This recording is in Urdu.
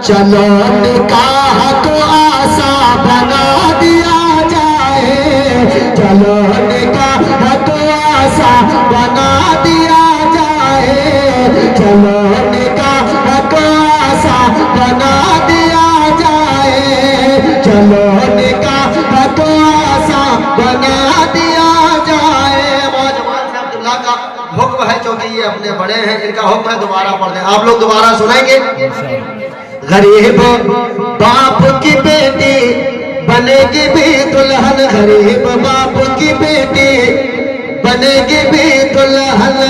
چلو نکاح کو آسان بنا دیا جائے، چلو نکاح کو آسان بنا دیا جائے، چلو نکاح کو آسان بنا دیا جائے، چلو نکاح کو آسان بنا دیا جائے۔ موجوان سے عبداللہ کا حکم ہے، چونکہ یہ اپنے بڑے ہیں، ان کا حکم ہے دوبارہ پڑھ دیں۔ آپ لوگ دوبارہ سنیں گے؟ غریب باپ کی بیٹی بنے گی بھی دلہن، غریب باپ کی بیٹی بنے گی بھی دلہن،